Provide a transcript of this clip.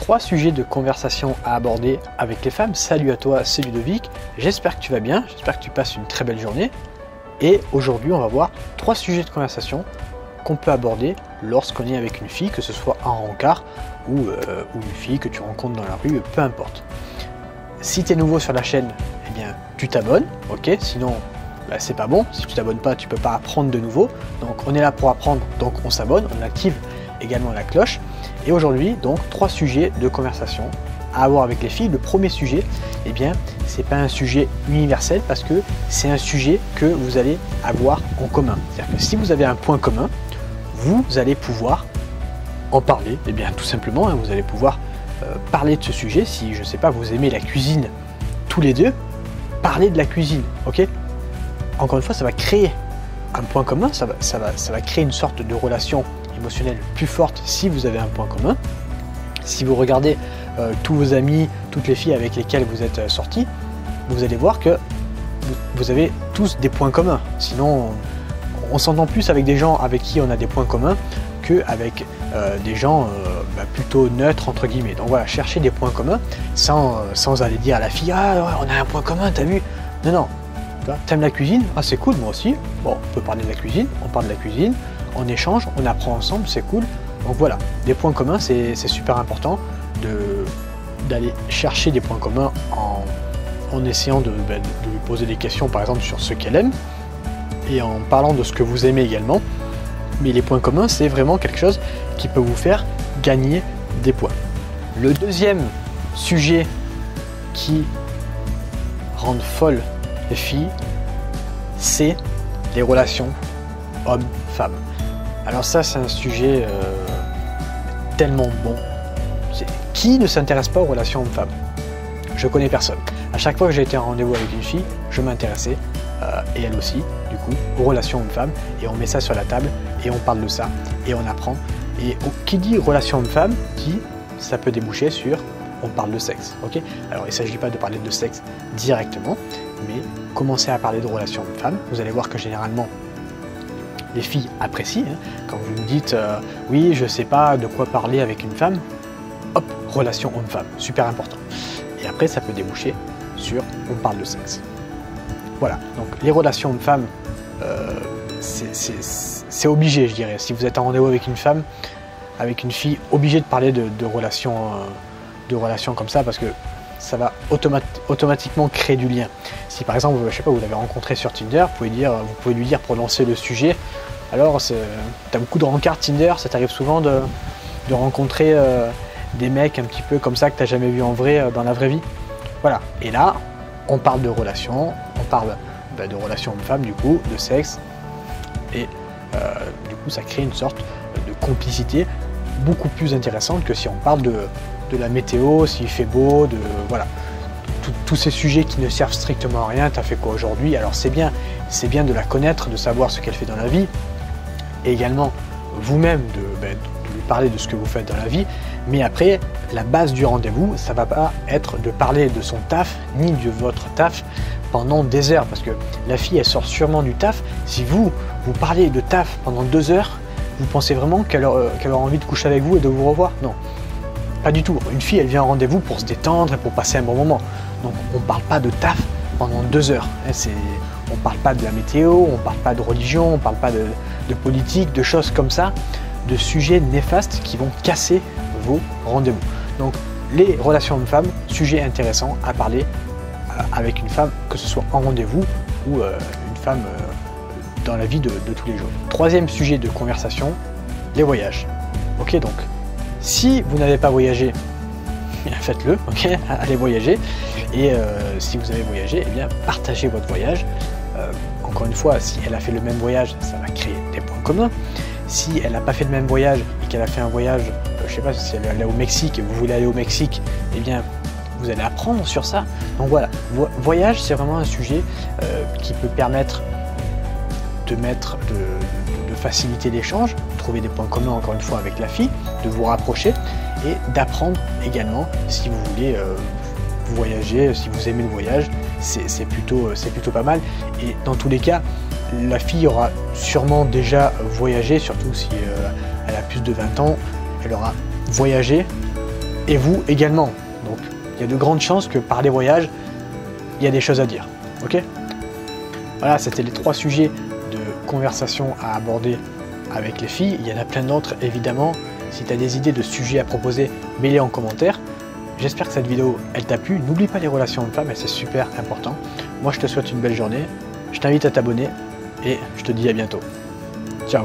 3 sujets de conversation à aborder avec les femmes. Salut à toi, c'est Ludovic, j'espère que tu vas bien, j'espère que tu passes une très belle journée. Et aujourd'hui, on va voir 3 sujets de conversation qu'on peut aborder lorsqu'on est avec une fille, que ce soit en rencard ou une fille que tu rencontres dans la rue, peu importe. Si tu es nouveau sur la chaîne, eh bien, tu t'abonnes, ok? Sinon, c'est pas bon. Si tu t'abonnes pas, tu peux pas apprendre de nouveau. Donc, on est là pour apprendre, donc on s'abonne, on active également la cloche. Et aujourd'hui, donc, 3 sujets de conversation à avoir avec les filles. Le premier sujet, eh bien, c'est pas un sujet universel parce que c'est un sujet que vous allez avoir en commun. C'est-à-dire que si vous avez un point commun, vous allez pouvoir en parler. Eh bien, tout simplement, hein, vous allez pouvoir parler de ce sujet. Si, je sais pas, vous aimez la cuisine tous les deux, parler de la cuisine, ok? Encore une fois, ça va créer un point commun, ça va créer une sorte de relation émotionnelle plus forte si vous avez un point commun. Si vous regardez tous vos amis, toutes les filles avec lesquelles vous êtes sortis, vous allez voir que vous avez tous des points communs. Sinon, on s'entend plus avec des gens avec qui on a des points communs qu'avec des gens plutôt neutres entre guillemets. Donc voilà, cherchez des points communs sans aller dire à la fille « Ah ouais, on a un point commun, t'as vu ?» Non, non. T'aimes la cuisine? Ah c'est cool, moi aussi. Bon, on peut parler de la cuisine, on parle de la cuisine, on échange, on apprend ensemble, c'est cool. Donc voilà, des points communs, c'est super important d'aller chercher des points communs en essayant de lui poser des questions par exemple sur ce qu'elle aime et en parlant de ce que vous aimez également. Mais les points communs, c'est vraiment quelque chose qui peut vous faire gagner des points. Le deuxième sujet qui rend folle les filles, c'est les relations hommes-femmes. Alors ça, c'est un sujet tellement bon. Qui ne s'intéresse pas aux relations hommes-femmes? Je connais personne. À chaque fois que j'ai été en rendez-vous avec une fille, je m'intéressais, et elle aussi, du coup, aux relations hommes-femmes, et on met ça sur la table, et on parle de ça, et on apprend. Et qui dit relation homme-femme, dit ça peut déboucher sur on parle de sexe, ok? Alors il ne s'agit pas de parler de sexe directement, mais commencer à parler de relations hommes-femmes. Vous allez voir que généralement, les filles apprécient. Hein, quand vous me dites oui, je ne sais pas de quoi parler avec une femme, hop, relation homme-femme, super important. Et après, ça peut déboucher sur on parle de sexe. Voilà, donc les relations hommes-femmes, c'est obligé, je dirais. Si vous êtes en rendez-vous avec une femme, avec une fille, obligé de parler de relations comme ça parce que ça va automatiquement créer du lien. Si par exemple, je sais pas, vous l'avez rencontré sur Tinder, vous pouvez lui dire pour lancer le sujet, alors t'as beaucoup de rencarts Tinder, ça t'arrive souvent de rencontrer des mecs un petit peu comme ça que t'as jamais vu en vrai dans la vraie vie. Voilà, et là, on parle de relations, on parle de relations hommes-femmes du coup, de sexe, et du coup ça crée une sorte de complicité beaucoup plus intéressante que si on parle de la météo, s'il fait beau, voilà, tous ces sujets qui ne servent strictement à rien. T'as fait quoi aujourd'hui? Alors c'est bien de la connaître, de savoir ce qu'elle fait dans la vie, et également vous-même de lui parler de ce que vous faites dans la vie. Mais après, la base du rendez-vous, ça va pas être de parler de son taf ni de votre taf pendant des heures, parce que la fille elle sort sûrement du taf. Si vous parlez de taf pendant 2 heures, vous pensez vraiment qu'elle aura envie de coucher avec vous et de vous revoir? Non. Pas du tout. Une fille, elle vient en rendez-vous pour se détendre et pour passer un bon moment. Donc, on ne parle pas de taf pendant 2 heures. On ne parle pas de la météo, on ne parle pas de religion, on ne parle pas de politique, de choses comme ça, de sujets néfastes qui vont casser vos rendez-vous. Donc, les relations hommes-femmes, sujet intéressant à parler avec une femme, que ce soit en rendez-vous ou une femme dans la vie de tous les jours. Troisième sujet de conversation, les voyages. Ok, donc, si vous n'avez pas voyagé, faites-le, ok, allez voyager. Et si vous avez voyagé, eh bien, partagez votre voyage. Encore une fois, si elle a fait le même voyage, ça va créer des points communs. Si elle n'a pas fait le même voyage et qu'elle a fait un voyage, je ne sais pas, si elle est allée au Mexique et vous voulez aller au Mexique, eh bien, vous allez apprendre sur ça. Donc voilà, voyage, c'est vraiment un sujet qui peut permettre de faciliter l'échange, trouver des points communs encore une fois avec la fille, de vous rapprocher et d'apprendre également si vous voulez voyager, si vous aimez le voyage, c'est plutôt pas mal. Et dans tous les cas, la fille aura sûrement déjà voyagé, surtout si elle a plus de 20 ans, elle aura voyagé et vous également. Donc il y a de grandes chances que par les voyages, il y a des choses à dire. Ok? Voilà, c'était les 3 sujets de conversation à aborder avec les filles. Il y en a plein d'autres évidemment. Si tu as des idées de sujets à proposer, mets-les en commentaire. J'espère que cette vidéo elle t'a plu. N'oublie pas les relations hommes-femmes, c'est super important. Moi je te souhaite une belle journée. Je t'invite à t'abonner et je te dis à bientôt. Ciao!